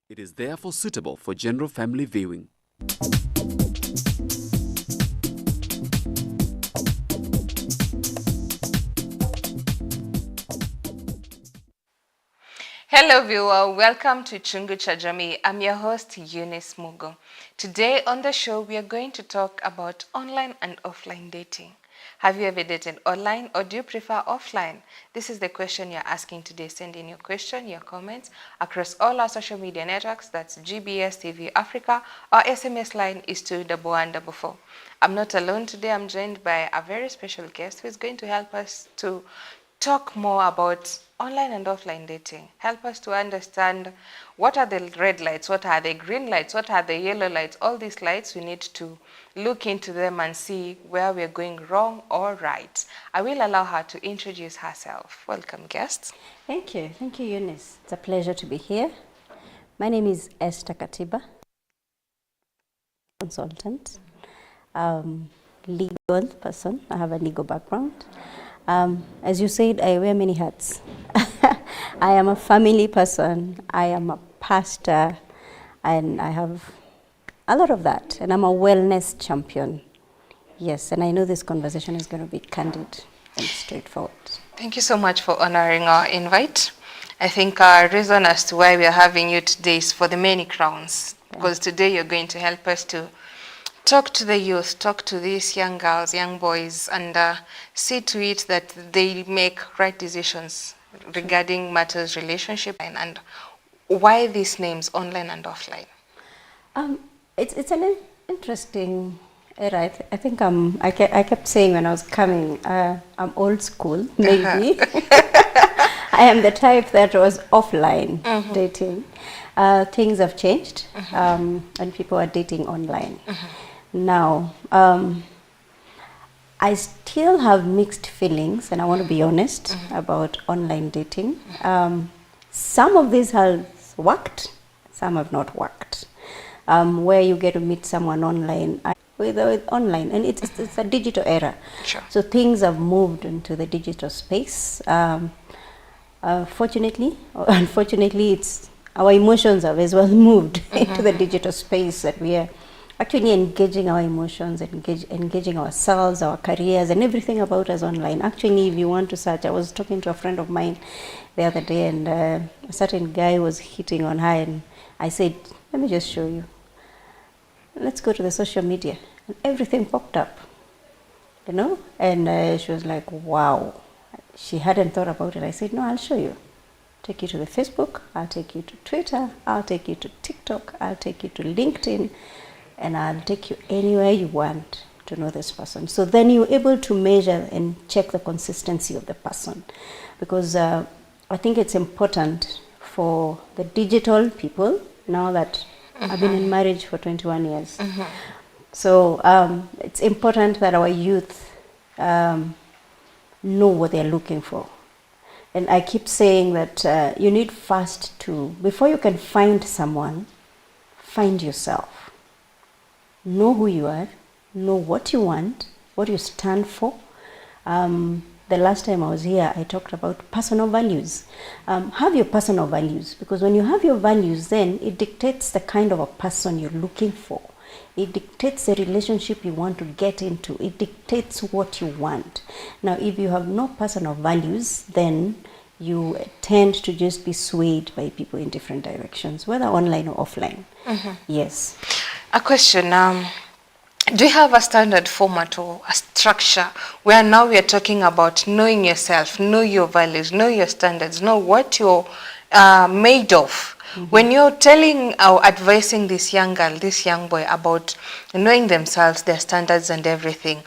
It is therefore suitable for general family viewing. Hello viewer, welcome to Chungu cha Jamii. I'm your host Eunice Mugo. Today on the show we are going to talk about online and offline dating. Have you ever dated online or do you prefer offline? This is the question you're asking today. Send in your question, your comments across all our social media networks. That's GBS TV Africa. Our SMS line is 21144. I'm not alone today. I'm joined by a very special guest who is going to help us to talk more about online and offline dating. Help us to understand what are the red lights, what are the green lights, what are the yellow lights. All these lights, we need to look into them and see where we're going wrong or right. I will allow her to introduce herself. Welcome, guests. Thank you. Thank you, Eunice. It's a pleasure to be here. My name is Esther Katiba, consultant, legal person. I have a legal background. As you said, I wear many hats. I am a family person. I am a pastor, and I have a lot of that. And I'm a wellness champion. Yes, and I know this conversation is going to be candid and straightforward. Thank you so much for honoring our invite. I think our reason as to why we are having you today is for the many crowns, because today you're going to help us to talk to the youth, talk to these young girls, young boys, and see to it that they make right decisions regarding matters relationship and why these names online and offline. It's an interesting era. I think I kept saying when I was coming, I'm old school, maybe. I am the type that was offline dating. Things have changed, and people are dating online. Now, I still have mixed feelings, and I want to be honest about online dating. Some of these have worked, some have not worked. Where you get to meet someone online, with online, and it's a digital era. Sure. So things have moved into the digital space. Fortunately or unfortunately, it's our emotions have as well moved into the digital space, that we are actually engaging our emotions, engaging ourselves, our careers, and everything about us online. Actually, if you want to search, I was talking to a friend of mine the other day, and a certain guy was hitting on her, and I said, let me just show you. Let's go to the social media. And everything popped up, and she was like, wow. She hadn't thought about it. I said, no, I'll show you. Take you to the Facebook, I'll take you to Twitter, I'll take you to TikTok, I'll take you to LinkedIn, and I'll take you anywhere you want to know this person. So then you're able to measure and check the consistency of the person. Because I think it's important for the digital people, now that I've been in marriage for 21 years. So it's important that our youth know what they're looking for. And I keep saying that you need first to, before you can find someone, find yourself. Know who you are, know what you want, what you stand for. The last time I was here, I talked about personal values. Have your personal values, because when you have your values, then it dictates the kind of a person you're looking for. It dictates the relationship you want to get into. It dictates what you want. Now, if you have no personal values, then you tend to just be swayed by people in different directions, whether online or offline. Yes. A question, do you have a standard format or a structure where now we are talking about knowing yourself, know your values, know your standards, know what you're made of? When you're telling or advising this young girl, this young boy about knowing themselves, their standards and everything,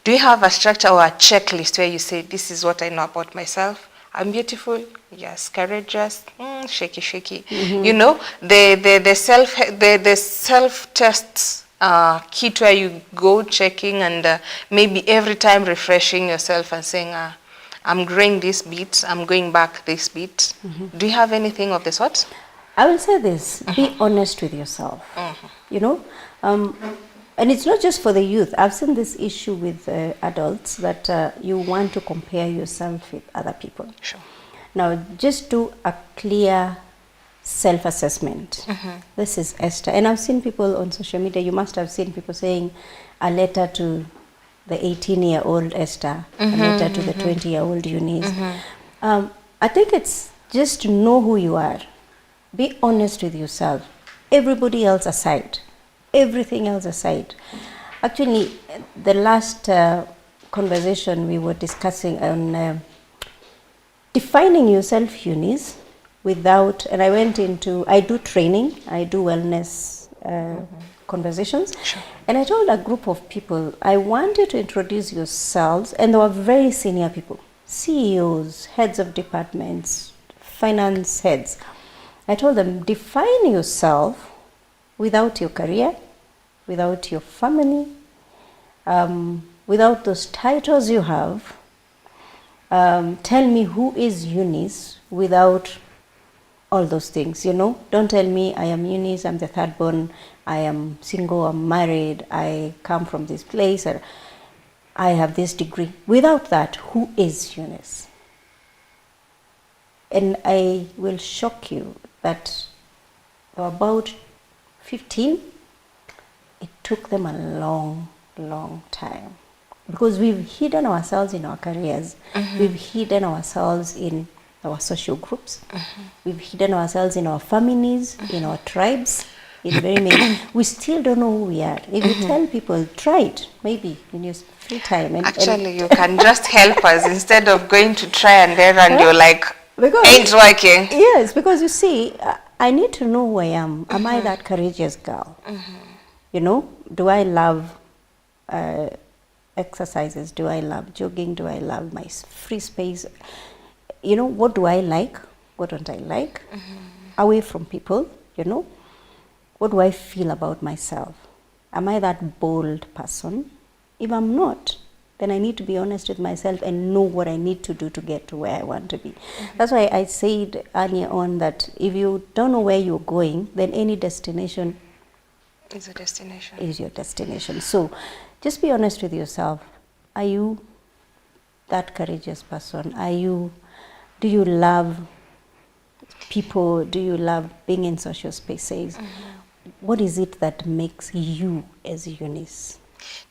do you have a structure or a checklist where you say, this is what I know about myself? I'm beautiful, yes, courageous, shaky. You know, the self tests kit where you go checking and maybe every time refreshing yourself and saying, I'm growing this bit, I'm going back this bit. Do you have anything of the sort? I will say this, be honest with yourself, and it's not just for the youth. I've seen this issue with adults that you want to compare yourself with other people. Sure. Now, just do a clear self-assessment. This is Esther. And I've seen people on social media, you must have seen people saying a letter to the 18-year-old Esther, a letter to the 20-year-old Eunice. I think it's just to know who you are. Be honest with yourself. Everybody else aside. Everything else aside. Actually, the last conversation we were discussing on defining yourself, Eunice, without, and I went into, I do training, I do wellness conversations, and I told a group of people, I want you to introduce yourselves, and they were very senior people, CEOs, heads of departments, finance heads. I told them, define yourself without your career, without your family, without those titles you have. Tell me who is Eunice without all those things, you know. Don't tell me I am Eunice, I'm the third born, I am single, I'm married, I come from this place, or I have this degree. Without that, who is Eunice? And I will shock you that about 15, it took them a long time. Because we've hidden ourselves in our careers, we've hidden ourselves in our social groups, we've hidden ourselves in our families, in our tribes, in very many. We still don't know who we are. If you tell people, try it, maybe in your free time. Actually, you can just help us instead of going to try and error, and you're like, because, ain't working. Yes, because you see, I need to know who I am. Am I that courageous girl? You know, do I love exercises? Do I love jogging? Do I love my free space? You know, what do I like? What don't I like? Away from people, you know. What do I feel about myself? Am I that bold person? If I'm not, then I need to be honest with myself and know what I need to do to get to where I want to be. That's why I said earlier on that if you don't know where you're going, then any destination is a destination. Is your destination. So just be honest with yourself. Are you that courageous person? Do you love people? Do you love being in social spaces? What is it that makes you as Eunice?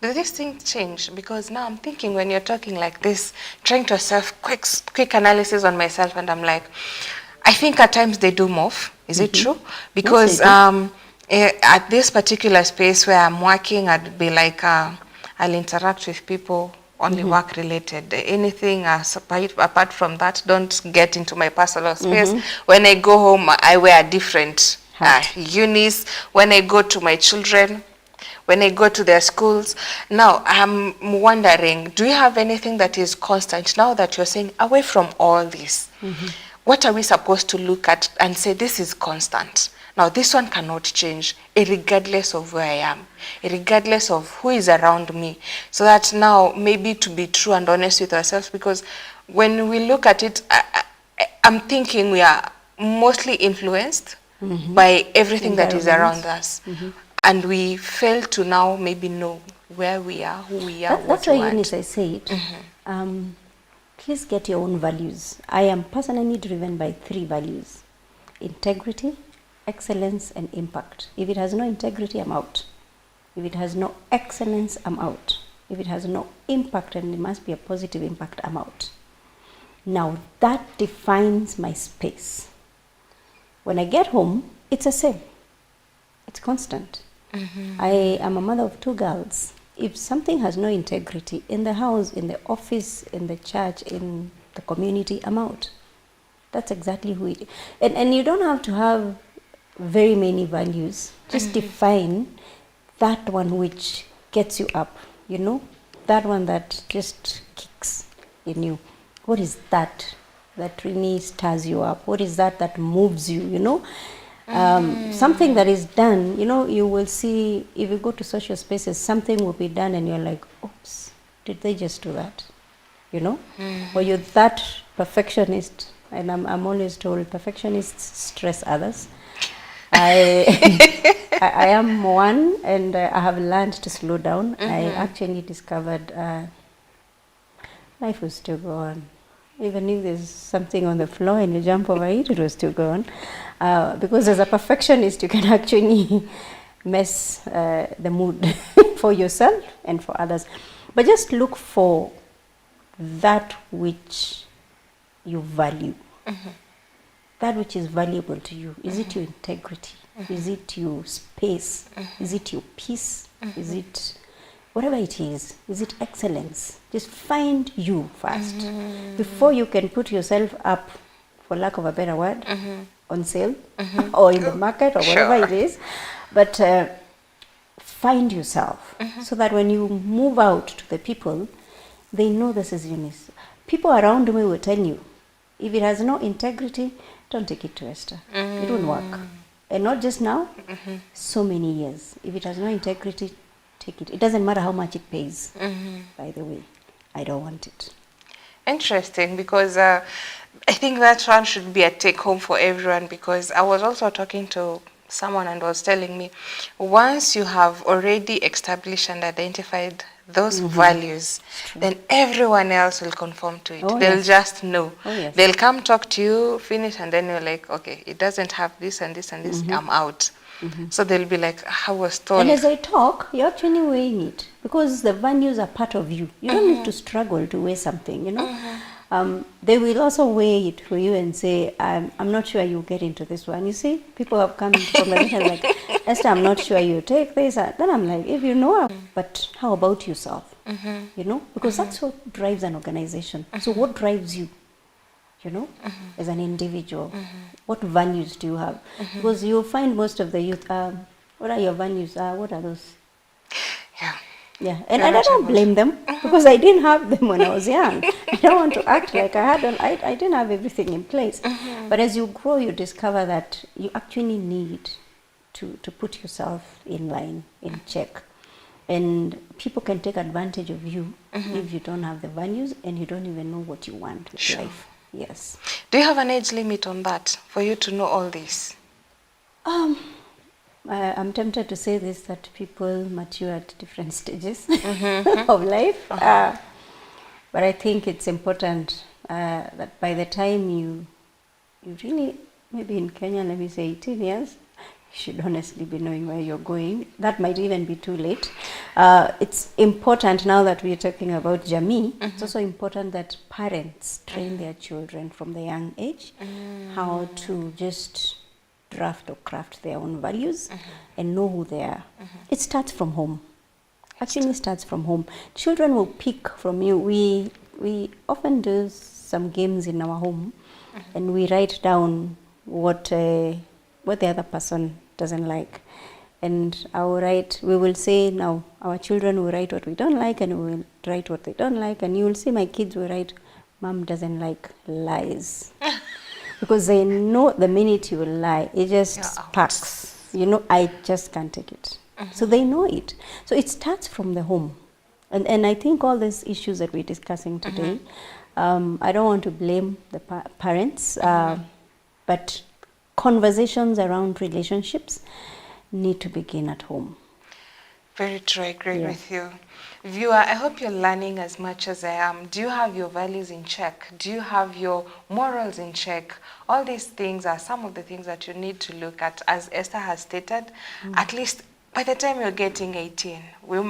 Do these things change? Because now I'm thinking when you're talking like this, trying to assess quick analysis on myself, and I'm like, I think at times they do morph. Is it true? Because at this particular space where I'm working, I'd be like, I'll interact with people only work related. Anything apart from that, don't get into my personal space. When I go home, I wear a different Eunice. When I go to my children, when I go to their schools. Now, I'm wondering, do you have anything that is constant now that you're saying away from all this? What are we supposed to look at and say this is constant? Now, this one cannot change, regardless of where I am, regardless of who is around me. So that now, maybe to be true and honest with ourselves, because when we look at it, I'm thinking we are mostly influenced by everything that is around us. And we fail to now maybe know where we are, who we are, That's why, Eunice, I said, please get your own values. I am personally driven by 3 values: integrity, excellence, and impact. If it has no integrity, I'm out. If it has no excellence, I'm out. If it has no impact, and it must be a positive impact, I'm out. Now, that defines my space. When I get home, it's the same. It's constant. I am a mother of 2 girls. If something has no integrity in the house, in the office, in the church, in the community, I'm out. That's exactly who it is. And you don't have to have very many values. Just define that one which gets you up, you know, that one that just kicks in you. What is that really stirs you up? What is that moves you, you know? Something that is done, you know, you will see if you go to social spaces, something will be done and you're like, oops, did they just do that? You know? Or you're that perfectionist, and I'm always told perfectionists stress others. I am one, and I have learned to slow down. I actually discovered life will still go on. Even if there's something on the floor and you jump over it, it will still go on. Because as a perfectionist, you can actually mess the mood for yourself and for others. But just look for that which you value, that which is valuable to you. Is it your integrity? Is it your space? Is it your peace? Is it whatever it is? Is it excellence? Just find you first before you can put yourself up, for lack of a better word, on sale or in the market or whatever it is. But find yourself so that when you move out to the people, they know this is Eunice. People around me will tell you, if it has no integrity, don't take it to Esther. It won't work. And not just now, so many years. If it has no integrity, take it. It doesn't matter how much it pays, by the way. I don't want it. Interesting, because I think that one should be a take home for everyone, because I was also talking to someone and was telling me, once you have already established and identified those values, then everyone else will conform to it. They'll just know. They'll come talk to you, finish, and then you're like, okay, it doesn't have this and this and this, I'm out. So they'll be like, I was told. And as I talk, you're actually weighing it, because the values are part of you. You don't need to struggle to weigh something, you know. They will also weigh it for you and say, I'm not sure you get into this one. You see, people have come into conversation like, Esther, I'm not sure you take this. Then I'm like, if you know, but how about yourself? You know, because that's what drives an organization. So what drives you? You know, as an individual, what values do you have? Because you'll find most of the youth, what are your values? What are those? Yeah, and I don't blame them, because I didn't have them when I was young. I don't want to act like I had. I didn't have everything in place. But as you grow, you discover that you actually need to put yourself in line, in check. And people can take advantage of you if you don't have the values and you don't even know what you want with life. Yes. Do you have an age limit on that for you to know all this? I'm tempted to say this, that people mature at different stages of life. But I think it's important that by the time you really, maybe in Kenya, let me say 18 years, you should honestly be knowing where you're going. That might even be too late. It's important, now that we're talking about Jamii, it's also important that parents train their children from the young age how to just draft or craft their own values and know who they are. It starts from home. Actually starts from home. Children will pick from you. We often do some games in our home and we write down what the other person doesn't like. And we will say now, our children will write what we don't like and we will write what they don't like. And you will see my kids will write, Mom doesn't like lies. Because they know the minute you lie, it just sparks. You know, I just can't take it. So they know it. So it starts from the home. And I think all these issues that we're discussing today, I don't want to blame the parents, but conversations around relationships need to begin at home. Very true, I agree with you. Viewer, I hope you're learning as much as I am. Do you have your values in check? Do you have your morals in check? All these things are some of the things that you need to look at. As Esther has stated, at least by the time you're getting 18,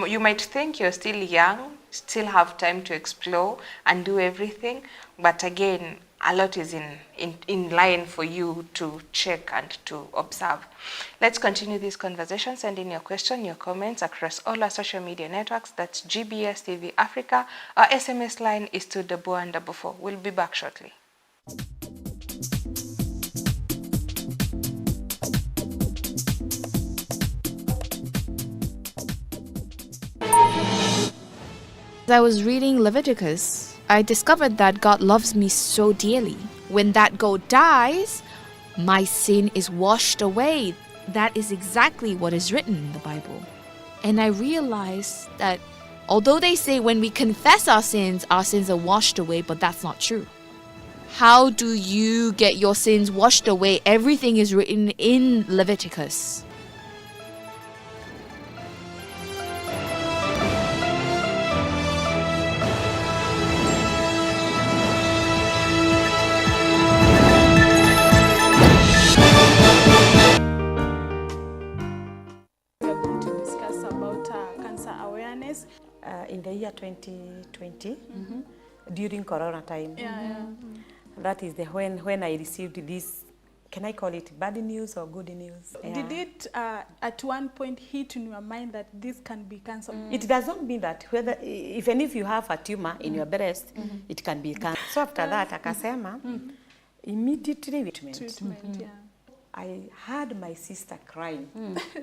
you might think you're still young, still have time to explore and do everything. But again, a lot is in line for you to check and to observe. Let's continue this conversation. Send in your question, your comments across all our social media networks. That's GBS TV Africa. Our SMS line is 244. We'll be back shortly. As I was reading Leviticus, I discovered that God loves me so dearly. When that goat dies, my sin is washed away. That is exactly what is written in the Bible. And I realized that although they say when we confess our sins are washed away, but that's not true. How do you get your sins washed away? Everything is written in Leviticus. year 2020 during Corona time. That is when I received this. Can I call it bad news or good news? Did it at one point hit in your mind that this can be cancer? It does not mean that whether even if you have a tumor in your breast, it can be cancer. So after that, akasema, immediately treatment. Yeah. I heard my sister crying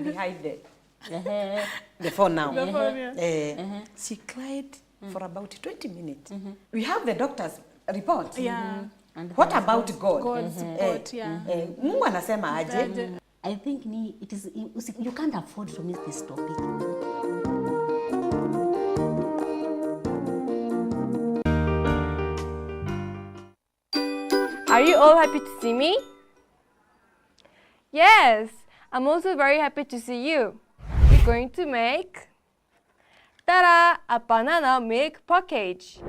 behind the phone now. The phone, yeah. She cried for about 20 minutes. We have the doctor's report. Yeah. And What about God? God's support, yeah. Mungu anasema aje? I think it is you can't afford to miss this topic. Are you all happy to see me? Yes, I'm also very happy to see you. We're going to make ta-da, a banana milk package.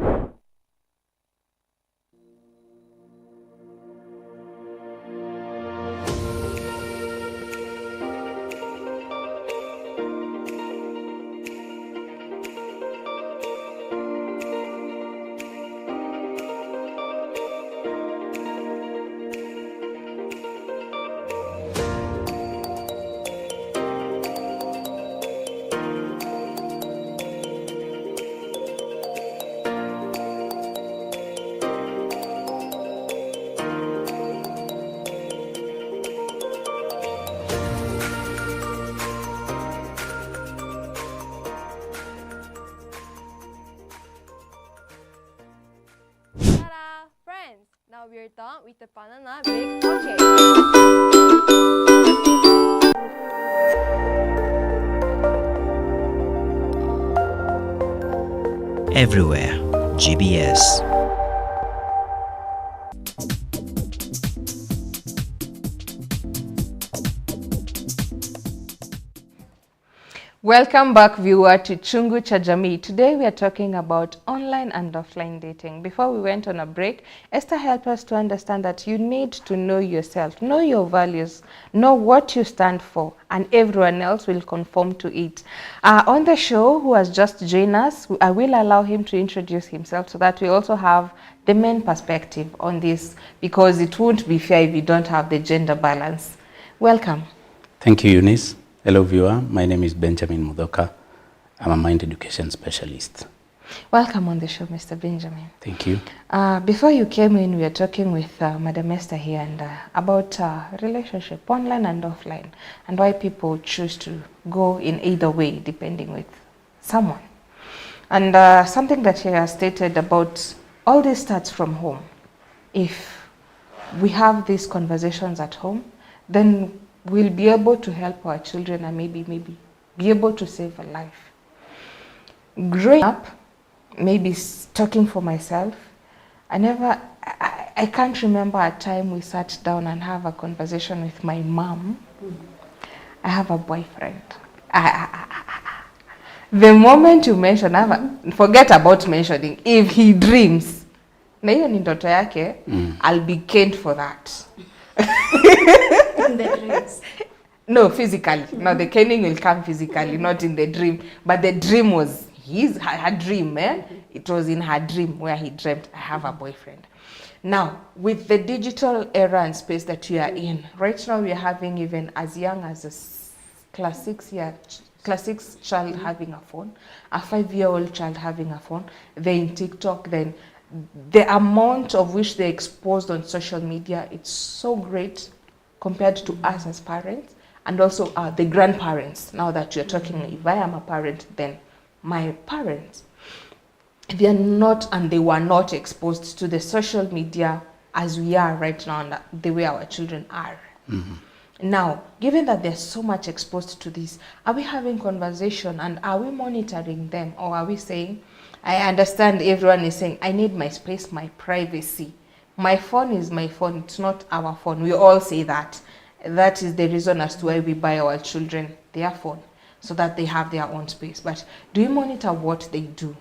Ta-da, friends! Now we're done with the banana milk package. Everywhere, GBS. Welcome back, viewer, to Chungu cha Jamii. Today we are talking about online and offline dating. Before we went on a break, Esther helped us to understand that you need to know yourself, know your values, know what you stand for, and everyone else will conform to it. On the show, who has just joined us, I will allow him to introduce himself so that we also have the men perspective on this, because it won't be fair if you don't have the gender balance. Welcome. Thank you, Eunice. Hello, viewer. My name is Benjamin Mudoka. I'm a mind education specialist. Welcome on the show, Mr. Benjamin. Thank you. Before you came in, we were talking with Madam Esther here and about relationship, online and offline, and why people choose to go in either way, depending with someone. And something that he has stated about all this starts from home. If we have these conversations at home, then we'll be able to help our children and maybe be able to save a life. Growing up, maybe talking for myself, I can't remember a time we sat down and have a conversation with my mom. I have a boyfriend. The moment you mention, forget about mentioning, if he dreams, na hiyo ni ndoto yake, I'll be caned for that. In the dreams. No, physically. No, the caning will come physically, not in the dream. But the dream was her dream. It was in her dream where he dreamt, I have a boyfriend. Now, with the digital era and space that we are in, right now we are having even as young as a class 6 child having a phone, a 5-year-old child having a phone, they're in TikTok, then the amount of which they're exposed on social media, it's so great compared to us as parents, and also the grandparents. Now that you're talking, if I am a parent, then my parents, they are not, and they were not exposed to the social media as we are right now, and the way our children are. Now, given that they're so much exposed to this, are we having conversation and are we monitoring them, or are we saying, I understand everyone is saying, I need my space, my privacy. My phone is my phone, it's not our phone. We all say that. That is the reason as to why we buy our children their phone, so that they have their own space. But do we monitor what they do?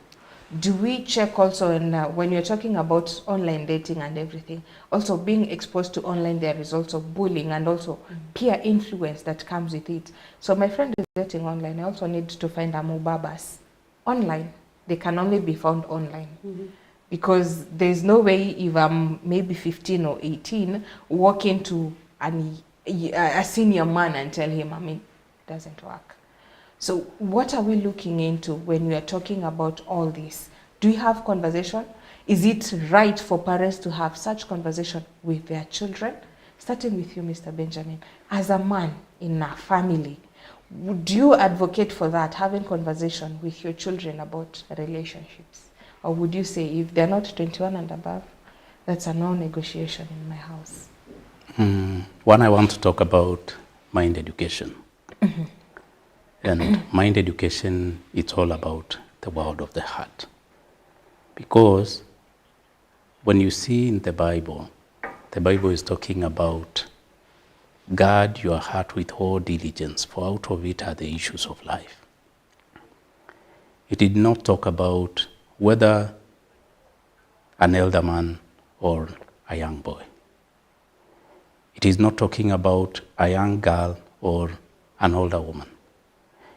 Do we check also, when you're talking about online dating and everything, also being exposed to online, there is also bullying and also peer influence that comes with it. So my friend is dating online. I also need to find a mubabas online. they can only be found online. Because there's no way if I'm maybe 15 or 18, walk into a senior man and tell him, it doesn't work. So what are we looking into when we are talking about all this? Do we have conversation? Is it right for parents to have such conversation with their children? Starting with you, Mr. Benjamin, as a man in a family, would you advocate for that, having conversation with your children about relationships? Or would you say if they're not 21 and above, that's a no-negotiation in my house? One, I want to talk about mind education. And mind education, it's all about the world of the heart. Because when you see in the Bible is talking about guard your heart with all diligence, for out of it are the issues of life. It did not talk about whether an elder man or a young boy. It is not talking about a young girl or an older woman.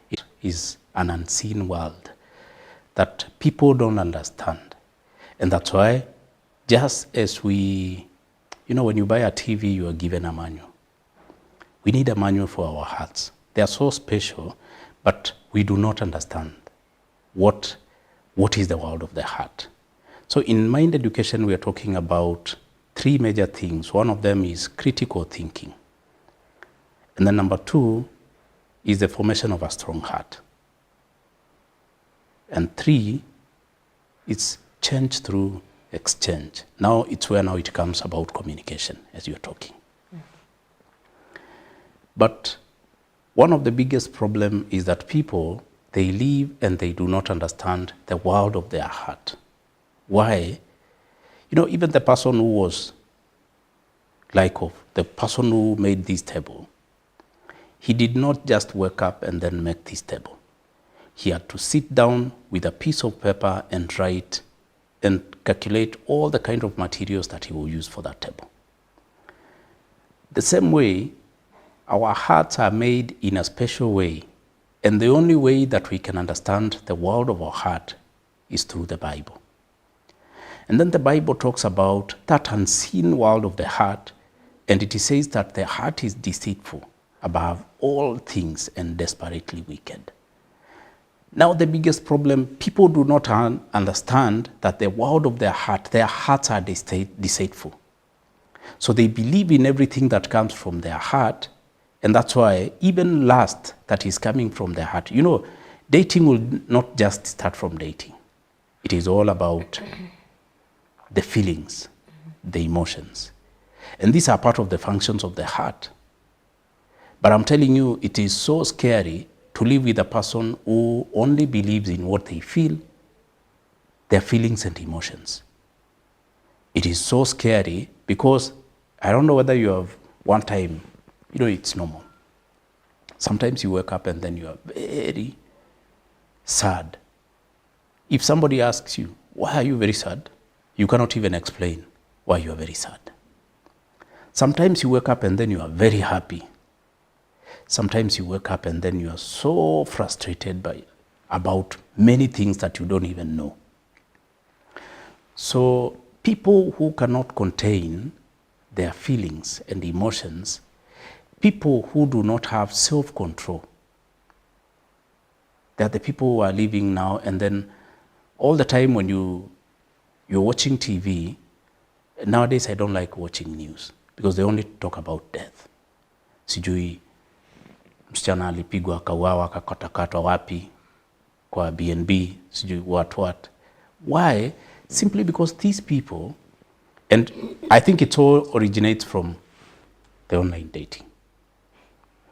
It is an unseen world that people don't understand. And that's why, just as we, when you buy a TV, you are given a manual. We need a manual for our hearts. They are so special, but we do not understand what is the world of the heart. So in mind education, we are talking about 3 major things. One of them is critical thinking. And then number 2 is the formation of a strong heart. And 3, it's change through exchange. Now it's where it comes about communication, as you're talking. But one of the biggest problem is that people, they live and they do not understand the world of their heart. Why? Even the person who was the person who made this table, he did not just wake up and then make this table. He had to sit down with a piece of paper and write and calculate all the kind of materials that he will use for that table. The same way, our hearts are made in a special way. And the only way that we can understand the world of our heart is through the Bible. And then the Bible talks about that unseen world of the heart, and it says that the heart is deceitful above all things and desperately wicked. Now the biggest problem, people do not understand that the world of their hearts are deceitful. So they believe in everything that comes from their heart. And that's why even lust that is coming from the heart, dating will not just start from dating. It is all about the feelings, the emotions. And these are part of the functions of the heart. But I'm telling you, it is so scary to live with a person who only believes in what they feel, their feelings and emotions. It is so scary because I don't know whether you have one time, it's normal. Sometimes you wake up and then you are very sad. If somebody asks you, why are you very sad? You cannot even explain why you are very sad. Sometimes you wake up and then you are very happy. Sometimes you wake up and then you are so frustrated about many things that you don't even know. So people who cannot contain their feelings and emotions, people who do not have self-control, they are the people who are living now, and then all the time when you're watching TV, nowadays I don't like watching news because they only talk about death. Sijui msichana alipigwa akauawa akakatakatwa wapi kwa BNB, sijui what. Why? Simply because these people, and I think it all originates from the online dating.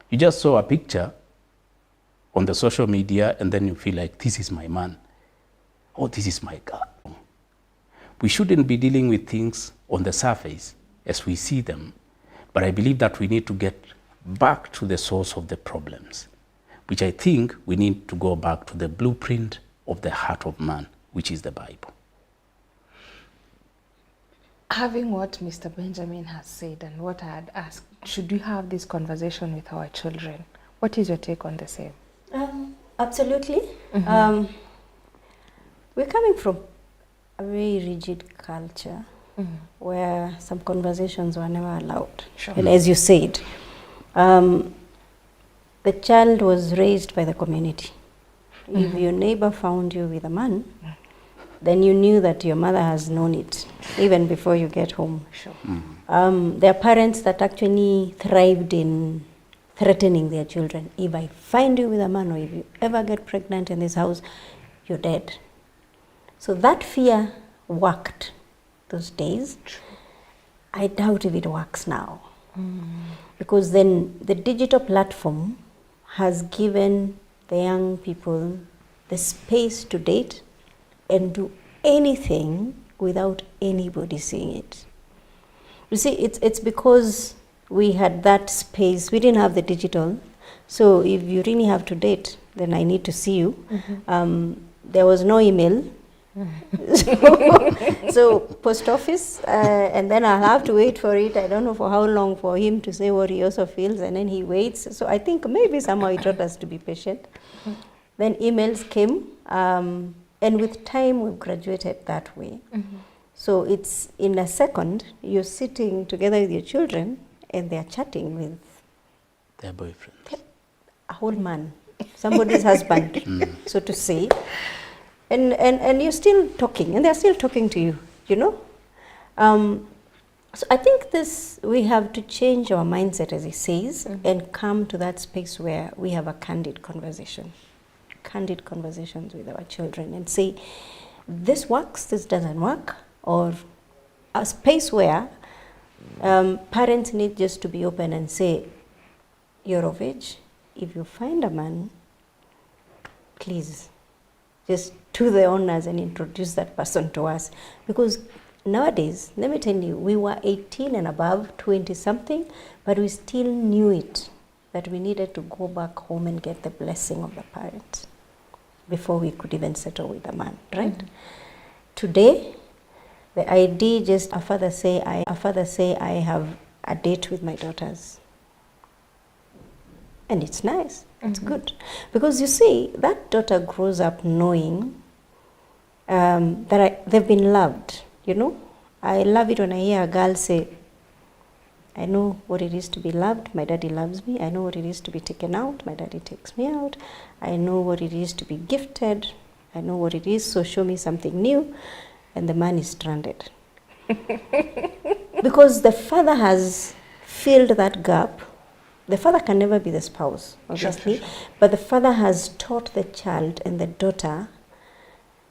You just saw a picture on the social media and then you feel like, this is my man, or this is my girl. We shouldn't be dealing with things on the surface as we see them, but I believe that we need to get back to the source of the problems, which I think we need to go back to the blueprint of the heart of man, which is the Bible. Having what Mr. Benjamin has said and what I had asked, should we have this conversation with our children? What is your take on the same? Absolutely. we're coming from a very rigid culture where some conversations were never allowed. Sure. And as you said, the child was raised by the community. If your neighbor found you with a man, then you knew that your mother has known it even before you get home. Sure. There are parents that actually thrived in threatening their children. If I find you with a man, or if you ever get pregnant in this house, you're dead. So that fear worked those days. I doubt if it works now. Because then the digital platform has given the young people the space to date and do anything without anybody seeing it. You see, it's because we had that space. We didn't have the digital. So if you really have to date, then I need to see you. There was no email. So post office, and then I'll have to wait for it. I don't know for how long for him to say what he also feels, and then he waits. So I think maybe somehow he taught us to be patient. Then emails came, and with time we've graduated that way. So it's in a second, you're sitting together with your children and they're chatting with Their boyfriend. a whole man, somebody's husband, so to say. And you're still talking, and they're still talking to you, you know? So I think we have to change our mindset, as he says, and come to that space where we have a candid conversation. Candid conversations with our children and say, this works, this doesn't work, or a space where parents need just to be open and say, you're of age, if you find a man, please just to the owners and introduce that person to us. Because nowadays, let me tell you, we were 18 and above, 20 something, but we still knew it, that we needed to go back home and get the blessing of the parents before we could even settle with a man, right? Today, the idea just a father say I have a date with my daughters. And it's nice, it's good. Because you see, that daughter grows up knowing that they've been loved, you know. I love it when I hear a girl say, I know what it is to be loved, my daddy loves me. I know what it is to be taken out, my daddy takes me out. I know what it is to be gifted. I know what it is, so show me something new. And the man is stranded. Because the father has filled that gap. The father can never be the spouse, obviously, but the father has taught the child and the daughter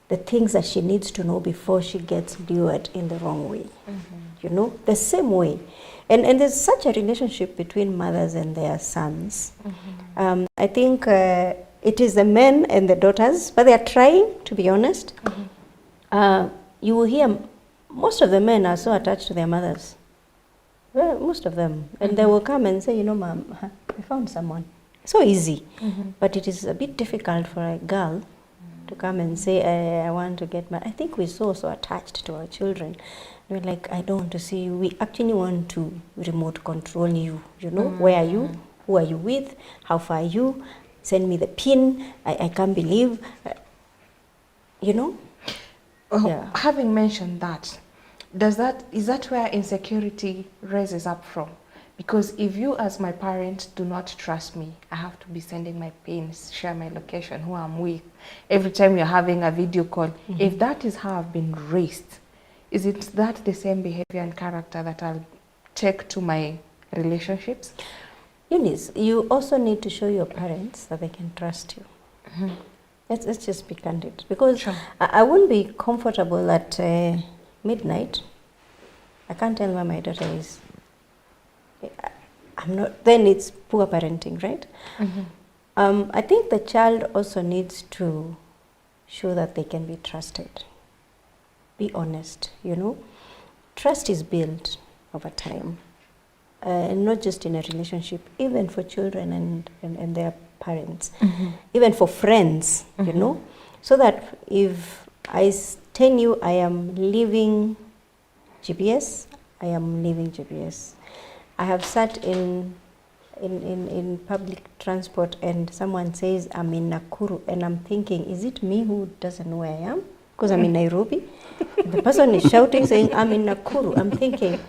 the things that she needs to know before she gets lured in the wrong way. You know, the same way. And there's such a relationship between mothers and their sons. I think it is the men and the daughters, but they are trying, to be honest. You will hear most of the men are so attached to their mothers. Well, most of them. And they will come and say, you know, Mom, I found someone. So easy. But it is a bit difficult for a girl to come and say, I want to get married. I think we're so attached to our children. We're like, I don't want to see you. We actually want to remote control you. You know, where are you? Who are you with? How far are you? Send me the pin. I can't believe. You know? Having mentioned that, is that where insecurity rises up from? Because if you as my parent do not trust me, I have to be sending my pins, share my location, who I'm with, every time you're having a video call. If that is how I've been raised, is it that the same behavior and character that I'll take to my relationships? Eunice, you also need to show your parents that they can trust you. Let's just be candid. Because I wouldn't be comfortable at midnight. I can't tell where my daughter is. I'm not. Then it's poor parenting, right? I think the child also needs to show that they can be trusted. Be honest, you know. Trust is built over time, and not just in a relationship, even for children and their parents, even for friends, you know. So that if I tell you I am leaving GPS, I am leaving GPS. I have sat in public transport and someone says I'm in Nakuru and I'm thinking, is it me who doesn't know where I am? because I'm in Nairobi. The person is shouting, saying, I'm in Nakuru. I'm thinking,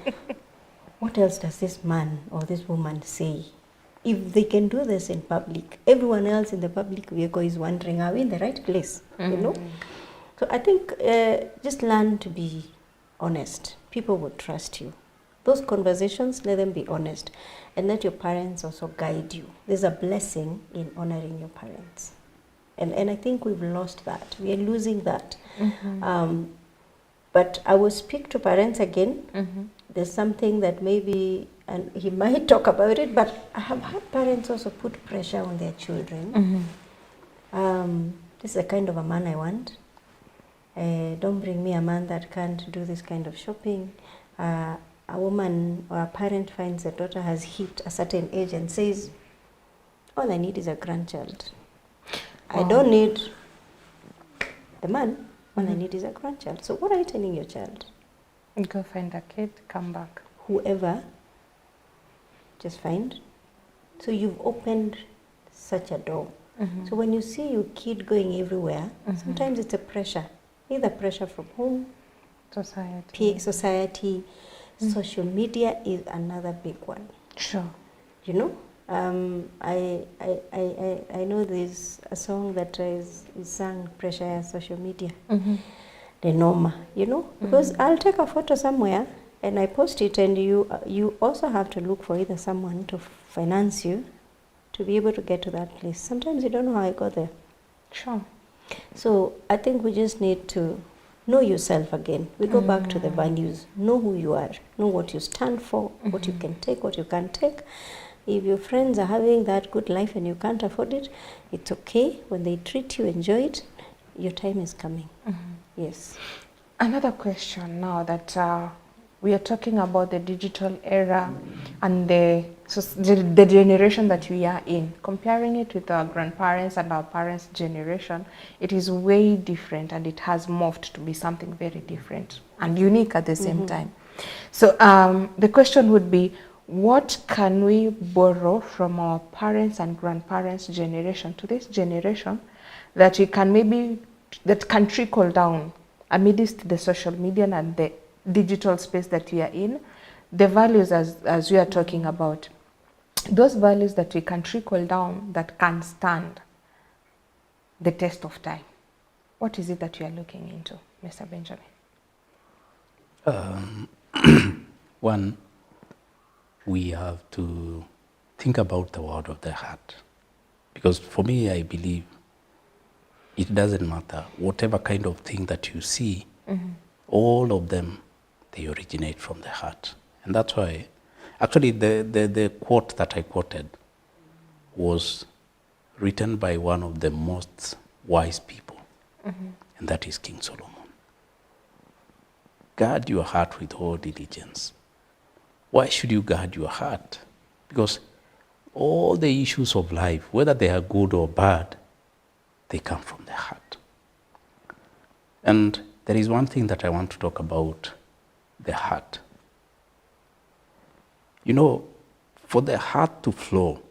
what else does this man or this woman say? If they can do this in public, everyone else in the public vehicle is wondering, are we in the right place? You know? So I think just learn to be honest. People will trust you. Those conversations, let them be honest. And let your parents also guide you. There's a blessing in honoring your parents. And I think we've lost that. We are losing that. But I will speak to parents again. There's something that maybe, and he might talk about it, but I have had parents also put pressure on their children. This is the kind of a man I want. Don't bring me a man that can't do this kind of shopping. A woman or a parent finds a daughter has hit a certain age and says, all I need is a grandchild. I don't need the man, all I need is a grandchild. So what are you telling your child? Go find a kid, come back. Whoever, just find. So you've opened such a door. So when you see your kid going everywhere, sometimes it's a pressure. Either pressure from home, society, social media is another big one. Sure. You know, I know there's a song that is sung, Pressure Social Media. The Norma, you know, because I'll take a photo somewhere and I post it, and you also have to look for either someone to finance you to be able to get to that place. Sometimes you don't know how I got there. Sure. So I think we just need to know yourself again. We go back to the values. Know who you are. Know what you stand for, what you can take, what you can't take. If your friends are having that good life and you can't afford it, it's okay. When they treat you, enjoy it. Your time is coming. Yes. Another question now that we are talking about the digital era and the generation that we are in. Comparing it with our grandparents and our parents' generation, it is way different, and it has morphed to be something very different and unique at the same time. So the question would be, what can we borrow from our parents and grandparents' generation to this generation that we can that can trickle down amidst the social media and the digital space that we are in, the values as we are talking about, those values that we can trickle down that can stand the test of time? What is it that you are looking into, Mr. Benjamin? One, we have to think about the word of the heart. Because for me, I believe it doesn't matter. Whatever kind of thing that you see, all of them, they originate from the heart. And that's why, actually, the quote that I quoted was written by one of the most wise people, and that is King Solomon. Guard your heart with all diligence. Why should you guard your heart? Because all the issues of life, whether they are good or bad, they come from the heart. And there is one thing that I want to talk about, the heart. You know, for the heart to flow,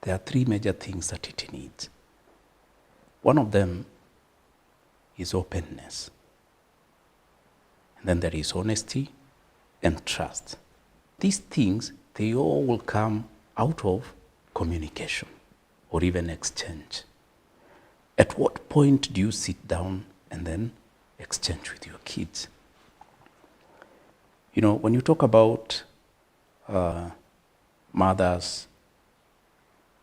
there are three major things that it needs. One of them is openness. And then there is honesty and trust. These things, they all will come out of communication or even exchange. At what point do you sit down and then exchange with your kids? You know, when you talk about mothers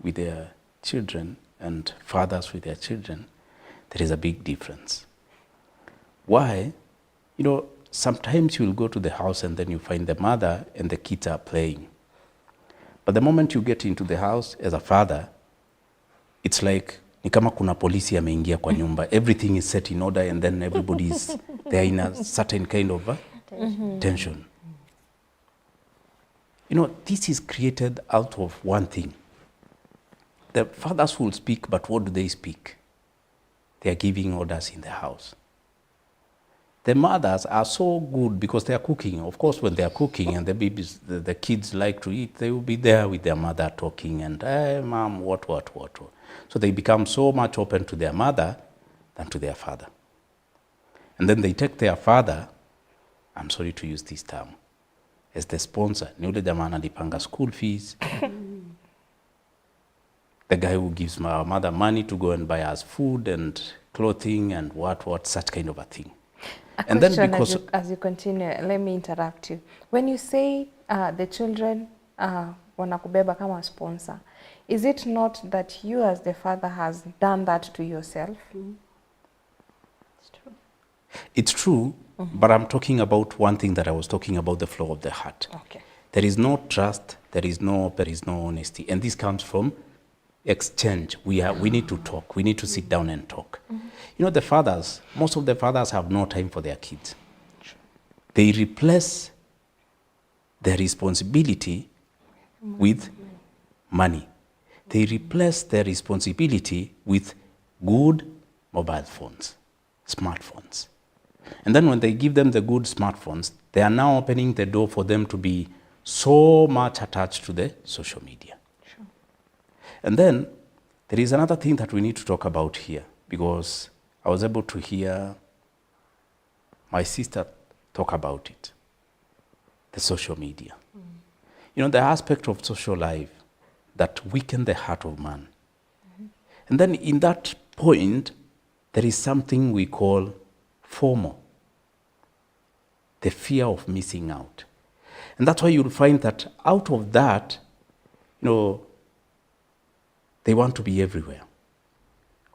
with their children and fathers with their children, there is a big difference. Why? You know, sometimes you'll go to the house and then you find the mother and the kids are playing. But the moment you get into the house as a father, it's like ni kama kuna polisi ameingia kwa nyumba. Everything is set in order, and then everybody is there in a certain kind of tension. You know, this is created out of one thing. The fathers will speak, but what do they speak? They are giving orders in the house. The mothers are so good because they are cooking. Of course, when they are cooking and the babies, the kids like to eat, they will be there with their mother talking and, hey, mom, what. So they become so much open to their mother than to their father. And then they take their father, I'm sorry to use this term, as the sponsor. Ni ule jamaa analipanga school fees. The guy who gives my mother money to go and buy us food and clothing and what, such kind of a thing. And then because as you continue, let me interrupt you. When you say the children wanakubeba kama sponsor, is it not that you as the father has done that to yourself? It's true. It's true, but I'm talking about one thing that I was talking about, the flow of the heart. Okay. There is no trust, there is no honesty. And this comes from exchange. We need to talk. We need to sit down and talk. You know, the fathers, most of the fathers have no time for their kids. They replace their responsibility with money. They replace their responsibility with good mobile phones, smartphones. And then when they give them the good smartphones, they are now opening the door for them to be so much attached to the social media. Sure. And then there is another thing that we need to talk about here, because I was able to hear my sister talk about it, the social media. You know, the aspect of social life that weaken the heart of man. And then in that point, there is something we call FOMO, the fear of missing out. And that's why you'll find that out of that, you know, they want to be everywhere.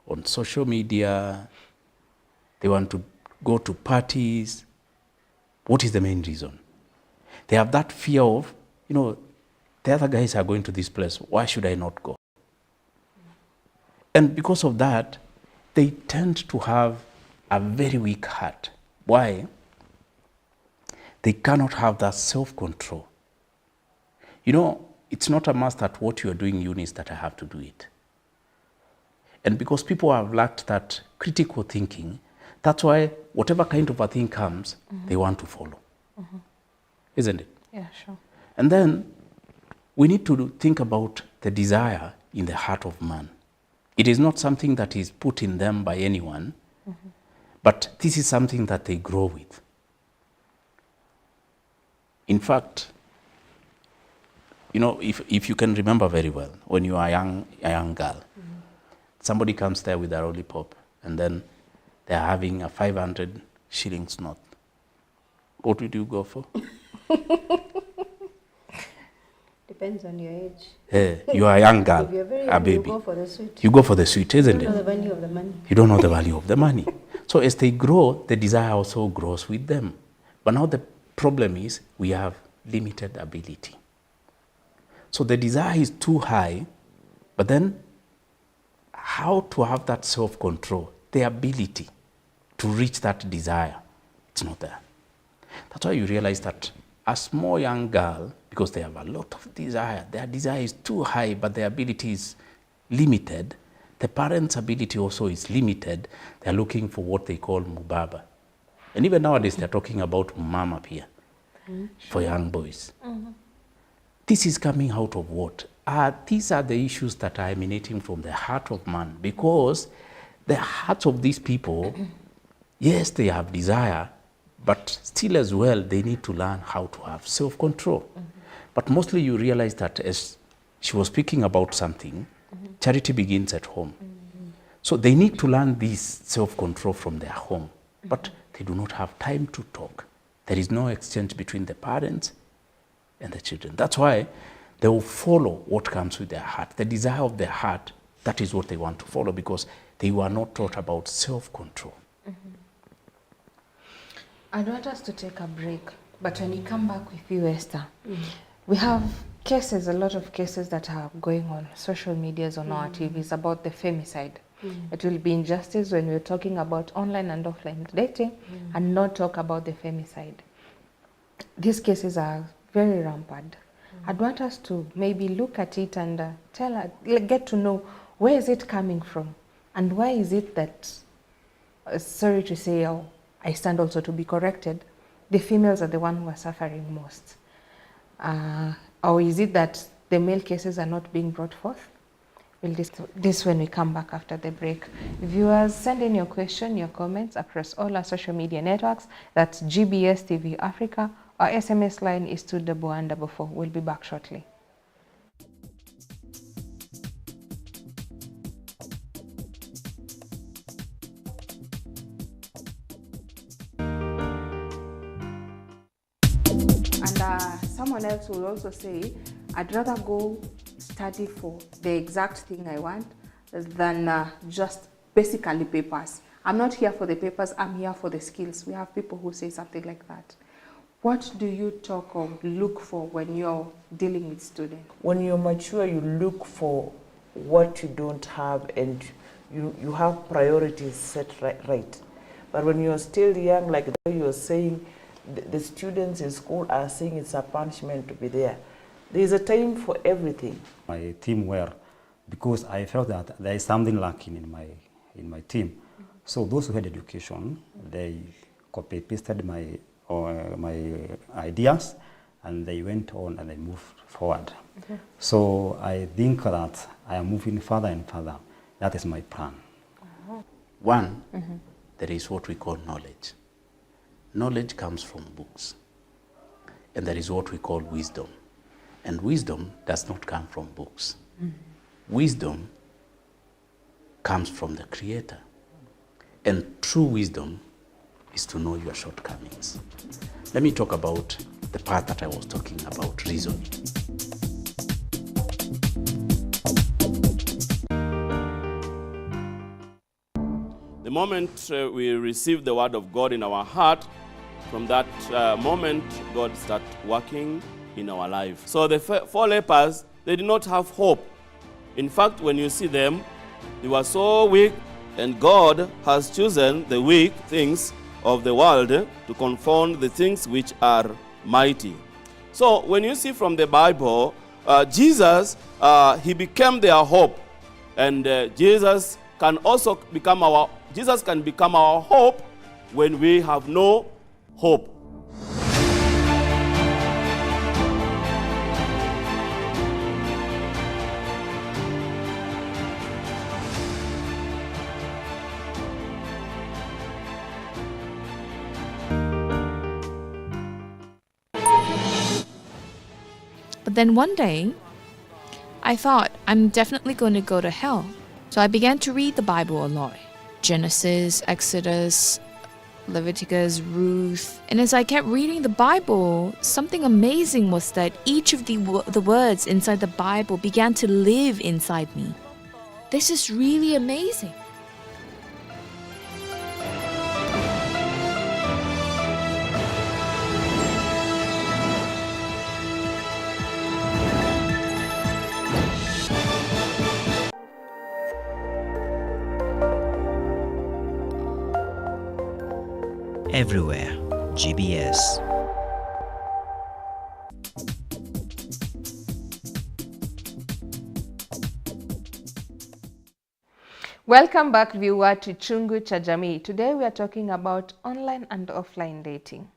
On social media, they want to go to parties. What is the main reason? They have that fear of, you know, the other guys are going to this place, why should I not go? And because of that, they tend to have a very weak heart. Why? They cannot have that self-control. You know, it's not a must that what you are doing, Eunice, that I have to do it. And because people have lacked that critical thinking, that's why whatever kind of a thing comes, they want to follow. Isn't it? Yeah, sure. And then we need to think about the desire in the heart of man. It is not something that is put in them by anyone, but this is something that they grow with. In fact, you know, if you can remember very well, when you are a young girl, somebody comes there with a lollipop, and then they are having a 500 shillings note. What would you go for? Depends on your age. Hey, you are a young girl, If you're very a young, baby. you go for the sweet. You go for the sweet, isn't You don't know it? the value of the money. You don't know the value of the money. So as they grow, the desire also grows with them. But now the problem is we have limited ability. So the desire is too high, but then how to have that self-control, the ability to reach that desire, it's not there. That's why you realize that a small young girl, because they have a lot of desire, their desire is too high, but their ability is limited. The parents' ability also is limited. They're looking for what they call mubaba. And even nowadays, they're talking about mama here for young boys. This is coming out of what? These are the issues that are emanating from the heart of man, because the hearts of these people, yes, they have desire, but still as well, they need to learn how to have self-control. But mostly you realize that as she was speaking about something, charity begins at home. So they need to learn this self-control from their home, but they do not have time to talk. There is no exchange between the parents and the children. That's why they will follow what comes with their heart. The desire of their heart, that is what they want to follow, because they were not taught about self-control. I want us to take a break, but when you come back with you, Esther, we have cases, a lot of cases that are going on social medias, on our TVs about the femicide. It will be injustice when we're talking about online and offline dating and not talk about the femicide. These cases are very rampant. I'd want us to maybe look at it and get to know where is it coming from, and why is it that, sorry to say, I stand also to be corrected, the females are the ones who are suffering most. Or is it that the male cases are not being brought forth? We'll this when we come back after the break. Viewers, send in your question, your comments across all our social media networks. That's GBS TV Africa. Our SMS line is 21144. We'll be back shortly. And someone else will also say, I'd rather go study for the exact thing I want than just basically papers. I'm not here for the papers, I'm here for the skills. We have people who say something like that. What do you talk or look for when you're dealing with students? When you're mature, you look for what you don't have, and you have priorities set right. But when you're still young, like you're saying, the students in school are saying it's a punishment to be there. There's a time for everything. My team were, because I felt that there is something lacking in my team. So those who had education, they copy-pasted my ideas, and they went on and they moved forward. So I think that I am moving further and further. That is my plan. One, there is what we call knowledge. Knowledge comes from books. And there is what we call wisdom. And wisdom does not come from books. Wisdom comes from the Creator. And true wisdom is to know your shortcomings. Let me talk about the part that I was talking about, reasoning. The moment we receive the word of God in our heart, from that moment, God starts working in our life. So the four lepers, they did not have hope. In fact, when you see them, they were so weak, and God has chosen the weak things of the world to confound the things which are mighty. So when you see from the Bible, Jesus, he became their hope. And Jesus can become our hope when we have no hope. But then one day, I thought, I'm definitely going to go to hell. So I began to read the Bible a lot. Genesis, Exodus, Leviticus, Ruth. And as I kept reading the Bible, something amazing was that each of the words inside the Bible began to live inside me. This is really amazing. Everywhere, GBS. Welcome back, viewer, to Chungu cha Jamii. Today we are talking about online and offline dating.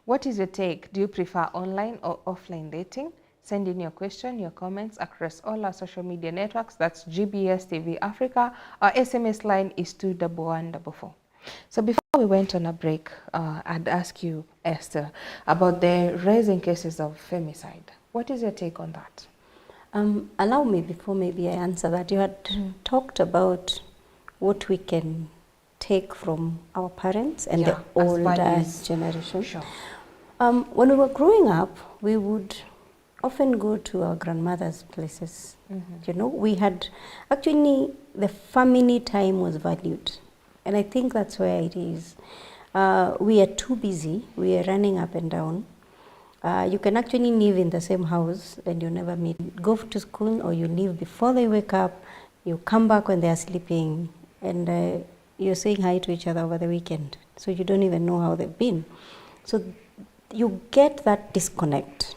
What is your take? Do you prefer online or offline dating? Send in your question, your comments across all our social media networks. That's GBS TV Africa. Our SMS line is 21144. So before we went on a break, I'd ask you, Esther, about the rising cases of femicide. What is your take on that? Allow me, before maybe I answer that, you had talked about what we can take from our parents and the older generation. Sure. When we were growing up, we would often go to our grandmother's places. You know, we had, actually, the family time was valued. And I think that's where it is. We are too busy. We are running up and down. You can actually live in the same house and you never meet. Go to school or you leave before they wake up. You come back when they are sleeping. And you're saying hi to each other over the weekend. So you don't even know how they've been. So you get that disconnect.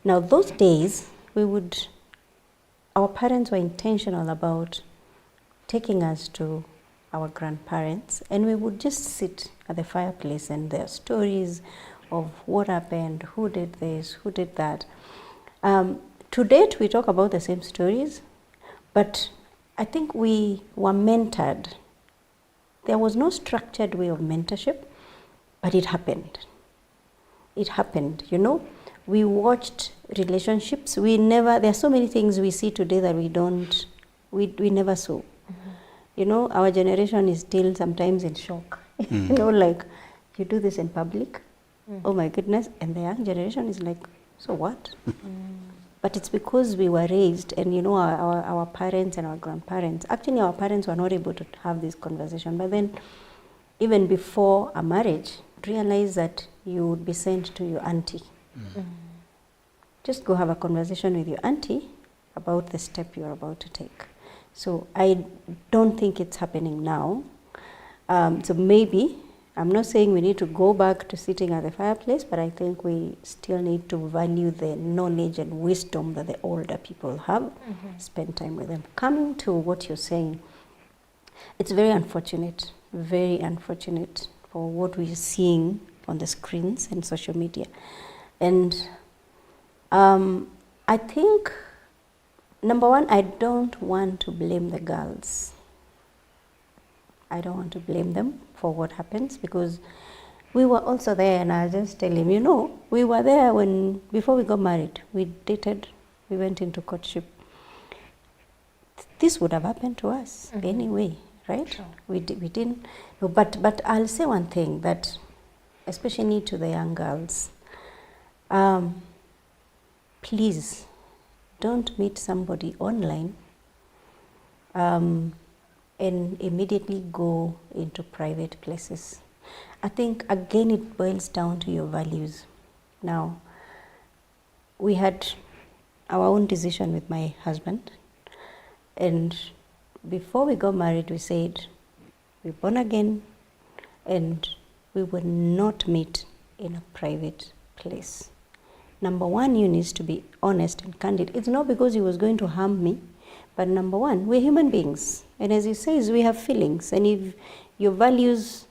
Now those days, our parents were intentional about taking us to our grandparents, and we would just sit at the fireplace and their stories of what happened, who did this, who did that. To date, we talk about the same stories, But I think we were mentored. There was no structured way of mentorship, but it happened. It happened, you know. We watched relationships. There are so many things we see today that we never saw. You know, our generation is still sometimes in shock. You know, like, you do this in public, oh my goodness, and the young generation is like, so what? But it's because we were raised, and you know, our parents and our grandparents, actually our parents were not able to have this conversation, but then even before a marriage, realize that you would be sent to your auntie. Just go have a conversation with your auntie about the step you're about to take. So I don't think it's happening now. So maybe, I'm not saying we need to go back to sitting at the fireplace, but I think we still need to value the knowledge and wisdom that the older people have, spend time with them. Coming to what you're saying, it's very unfortunate for what we're seeing on the screens and social media. And I think, number one, I don't want to blame the girls. I don't want to blame them for what happens, because we were also there, and I'll just tell him, you know, we were there before we got married. We dated, we went into courtship. This would have happened to us anyway, right? Sure. We didn't, but I'll say one thing, that especially to the young girls, please don't meet somebody online and immediately go into private places. I think, again, it boils down to your values. Now, we had our own decision with my husband, and before we got married, we said, we're born again, and we will not meet in a private place. Number one, you need to be honest and candid. It's not because he was going to harm me, but number one, we're human beings. And as he says, we have feelings. And if your values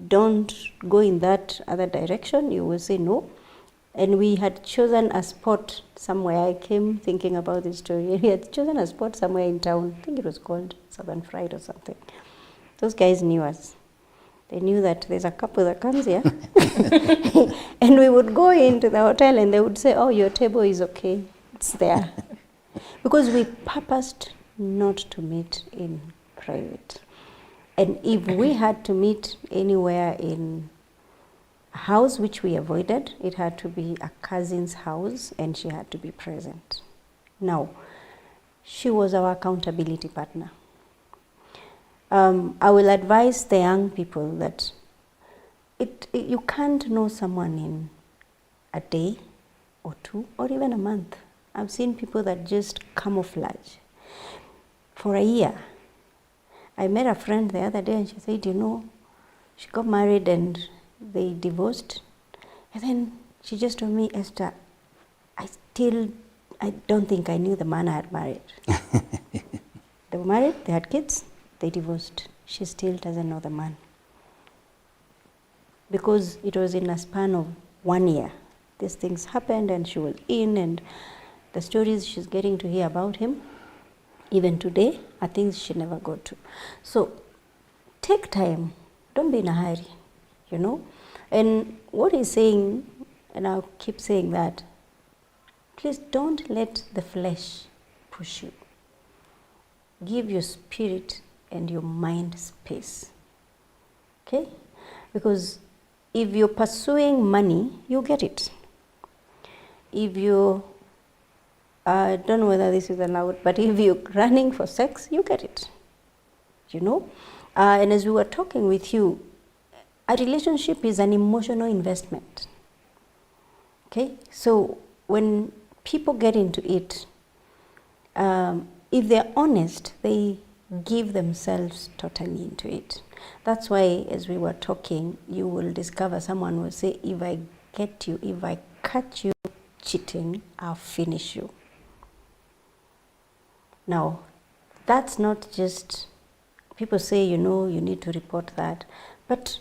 don't go in that other direction, you will say no. And we had chosen a spot somewhere. I came thinking about this story. We had chosen a spot somewhere in town. I think it was called Southern Fried or something. Those guys knew us. They knew that there's a couple that comes here. And we would go into the hotel and they would say, oh, your table is okay. It's there. Because we purposed not to meet in private. And if we had to meet anywhere in a house, which we avoided, it had to be a cousin's house and she had to be present. Now, she was our accountability partner. I will advise the young people that you can't know someone in a day or two or even a month. I've seen people that just camouflage for a year. I met a friend the other day and she said, you know, she got married and they divorced. And then she just told me, Esther, I don't think I knew the man I had married. They were married, they had kids, they divorced. She still doesn't know the man. Because it was in a span of 1 year. These things happened and she was in, and the stories she's getting to hear about him, even today, are things she never got to. So take time, don't be in a hurry, you know. And what he's saying, and I'll keep saying that, please don't let the flesh push you. Give your spirit and your mind space, okay? Because if you're pursuing money, you get it. If you, I don't know whether this is allowed, but if you're running for sex, you get it, you know? And as we were talking with you, a relationship is an emotional investment, okay? So when people get into it, if they're honest, they give themselves totally into it. That's why, as we were talking, you will discover someone will say, if I get you, if I catch you cheating, I'll finish you. Now, that's not just, people say, you know, you need to report that, but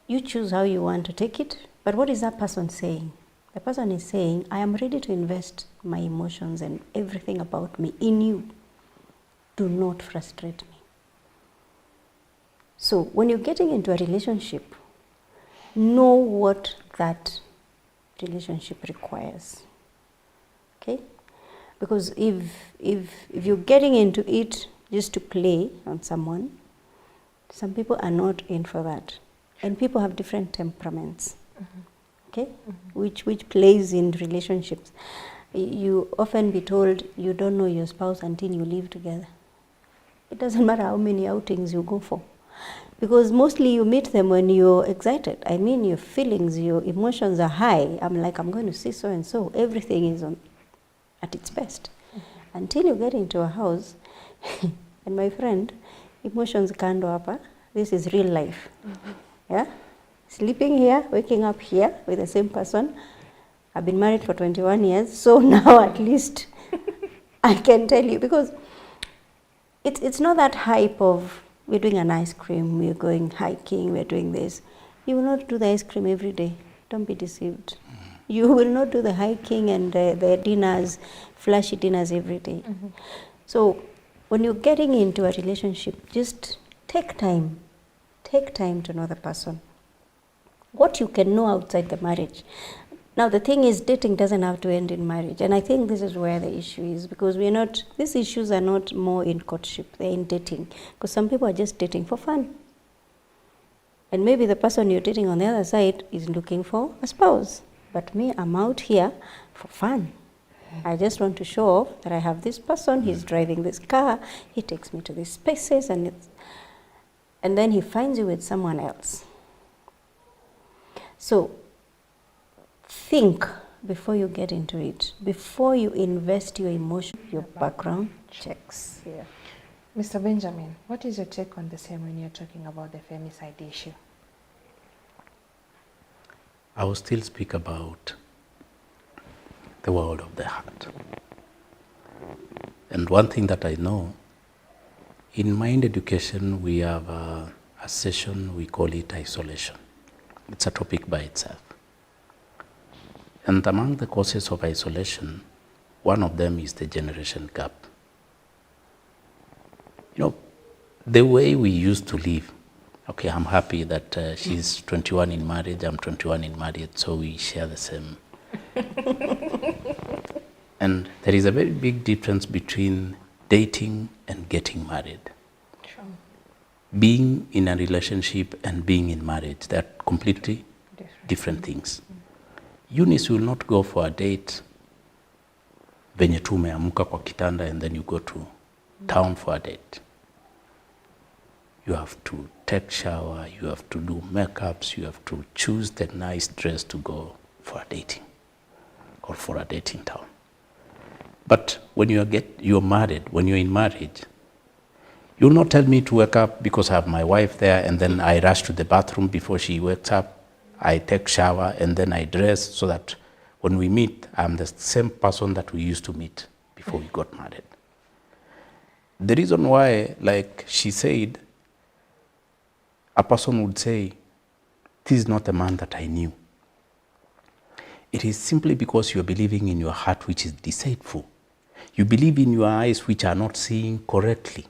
you choose how you want to take it. But what is that person saying? The person is saying, I am ready to invest my emotions and everything about me in you. do not frustrate me. So when you're getting into a relationship, know what that relationship requires. Okay? Because if you're getting into it just to play on someone, some people are not in for that. And people have different temperaments. Okay? Which plays in relationships. You often be told you don't know your spouse until you live together. It doesn't matter how many outings you go for. Because mostly you meet them when you're excited. I mean, your feelings, your emotions are high. I'm like, I'm going to see so and so. Everything is at its best. Until you get into a house, and my friend, emotions can't go up. This is real life. Yeah? Sleeping here, waking up here with the same person. I've been married for 21 years, so now at least I can tell you, because it's not that hype of we're doing an ice cream, we're going hiking, we're doing this. You will not do the ice cream every day. Don't be deceived. You will not do the hiking and the dinners, flashy dinners every day. So when you're getting into a relationship, just take time. Take time to know the person. What you can know outside the marriage. Now the thing is, dating doesn't have to end in marriage, and I think this is where the issue is, because these issues are not more in courtship, they're in dating, because some people are just dating for fun. And maybe the person you're dating on the other side is looking for a spouse, but me, I'm out here for fun. I just want to show off that I have this person, he's driving this car, he takes me to these spaces, and then he finds you with someone else. So think before you get into it, before you invest your emotion, your background checks. Yeah. Mr. Benjamin, what is your take on the same when you're talking about the femicide issue? I will still speak about the world of the heart. And one thing that I know, in mind education, we have a session, we call it isolation. It's a topic by itself. And among the causes of isolation, one of them is the generation gap. You know, the way we used to live, okay, I'm happy that she's 21 in marriage, I'm 21 in marriage, so we share the same. And there is a very big difference between dating and getting married. Sure. Being in a relationship and being in marriage, they're completely different things. Eunice will not go for a date venye tu umeamka kwa kitanda and then you go to town for a date. You have to take shower, you have to do makeups, you have to choose the nice dress to go for a dating or for a dating town. But when you're married, when you're in marriage, you'll not tell me to wake up because I have my wife there and then I rush to the bathroom before she wakes up. I take shower and then I dress so that when we meet, I'm the same person that we used to meet before we got married. The reason why, like she said, a person would say, this is not a man that I knew. It is simply because you're believing in your heart which is deceitful. You believe in your eyes which are not seeing correctly.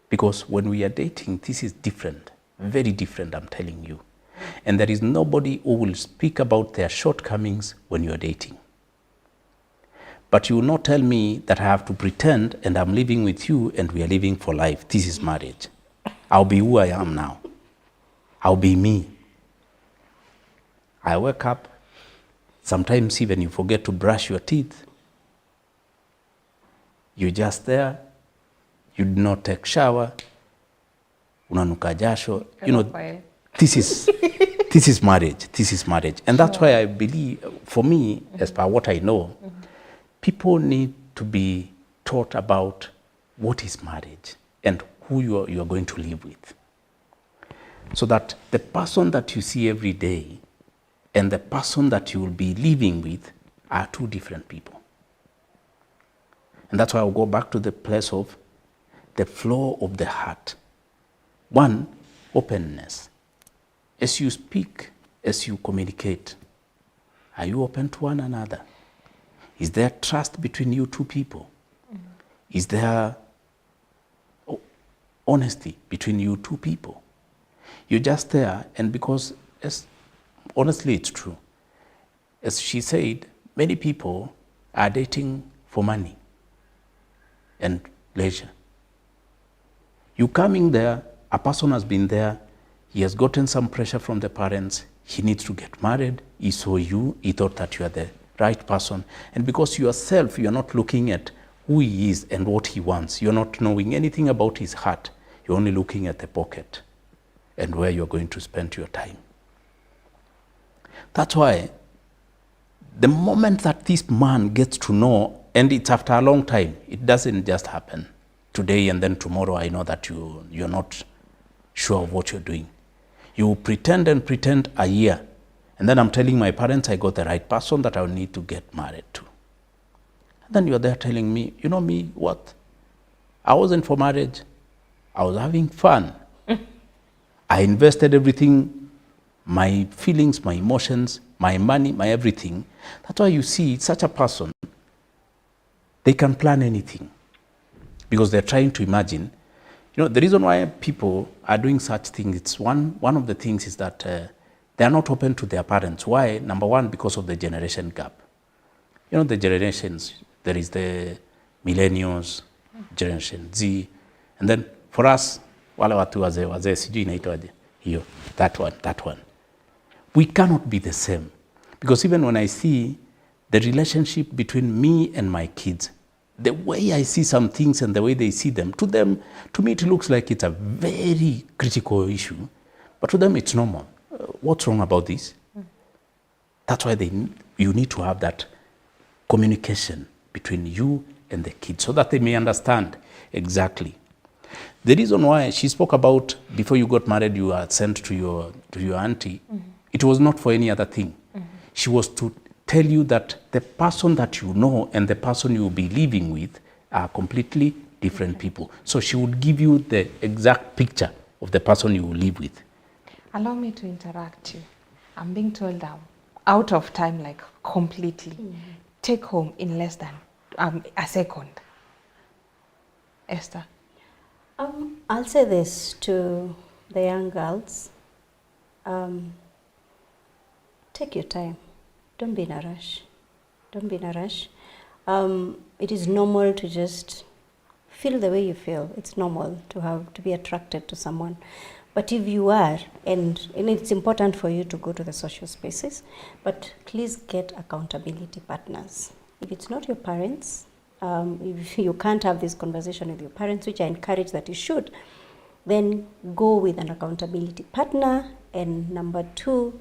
Because when we are dating, this is different, very different, I'm telling you. And there is nobody who will speak about their shortcomings when you're dating. But you will not tell me that I have to pretend and I'm living with you and we are living for life. This is marriage. I'll be who I am now. I'll be me. I wake up, sometimes even you forget to brush your teeth. You're just there, you do not take shower, unanuka jasho. You know, this is marriage. This is marriage. And that's why I believe, for me, as per what I know, people need to be taught about what is marriage and who you are going to live with. So that the person that you see every day and the person that you will be living with are two different people. And that's why I'll go back to the place of the flow of the heart. One, openness. As you speak, as you communicate, are you open to one another? Is there trust between you two people? Is there honesty between you two people. You're just there, and because, honestly, it's true. As she said, many people are dating for money and leisure. You coming there, a person has been there, he has gotten some pressure from the parents, he needs to get married, he saw you, he thought that you are the right person. And because yourself, you're not looking at who he is and what he wants, you're not knowing anything about his heart, you're only looking at the pocket and where you're going to spend your time. That's why the moment that this man gets to know, and it's after a long time, it doesn't just happen today and then tomorrow I know that you're not sure of what you're doing. You pretend and pretend a year, and then I'm telling my parents I got the right person that I will need to get married to. And then you're there telling me, you know me, what? I wasn't for marriage. I was having fun. I invested everything, my feelings, my emotions, my money, my everything. That's why you see such a person, they can plan anything because they're trying to imagine. You know, the reason why people are doing such things, it's one of the things is that they are not open to their parents. Why? Number one, because of the generation gap. You know, the generations, there is the millennials, Generation Z, and then for us, wale watu wazee, sijui inaitwaje hiyo, that one. We cannot be the same. Because even when I see the relationship between me and my kids, the way I see some things and the way they see them, to me it looks like it's a very critical issue, but to them it's normal. What's wrong about this? That's why you need to have that communication between you and the kids so that they may understand exactly. The reason why she spoke about before you got married, you are sent to your auntie, it was not for any other thing. She was to tell you that the person that you know and the person you will be living with are completely different people. So she would give you the exact picture of the person you will live with. Allow me to interrupt you. I'm being told I'm out of time, like completely. Take home in less than a second. Esther. I'll say this to the young girls. Take your time. Don't be in a rush. Don't be in a rush. It is normal to just feel the way you feel. It's normal to be attracted to someone. But if you are, and it's important for you to go to the social spaces, but please get accountability partners. If it's not your parents, if you can't have this conversation with your parents, which I encourage that you should, then go with an accountability partner. And number 2,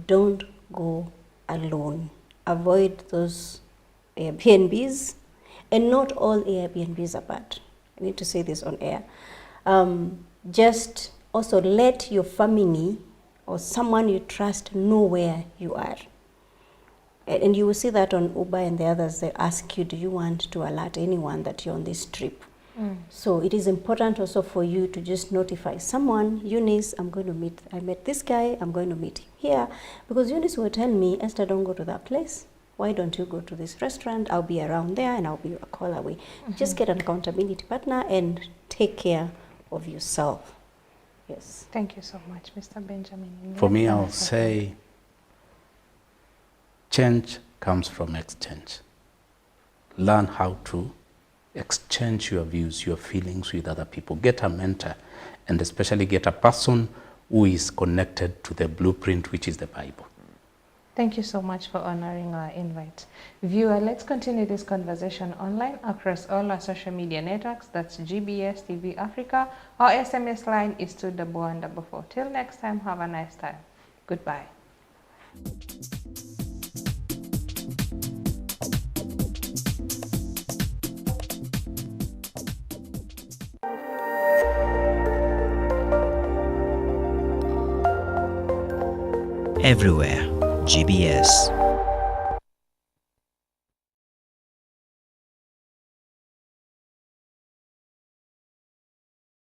don't go alone. Avoid those Airbnbs, and not all Airbnbs are bad. I need to say this on air. Just also let your family or someone you trust know where you are. And you will see that on Uber and the others, they ask you, do you want to alert anyone that you're on this trip? So it is important also for you to just notify someone, Eunice, I met this guy, I'm going to meet him here. Because Eunice will tell me, Esther, don't go to that place. Why don't you go to this restaurant? I'll be around there and I'll be a call away. Just get an accountability partner and take care of yourself. Yes. Thank you so much, Mr. Benjamin. For me, I'll say change comes from exchange. Learn how to exchange your views, your feelings with other people. Get a mentor, and especially get a person who is connected to the blueprint, which is the Bible. Thank you so much for honoring our invite. Viewer, let's continue this conversation online across all our social media networks. That's GBS TV Africa. Our SMS line is 21144. Till next time, have a nice time. Goodbye. Everywhere, GBS.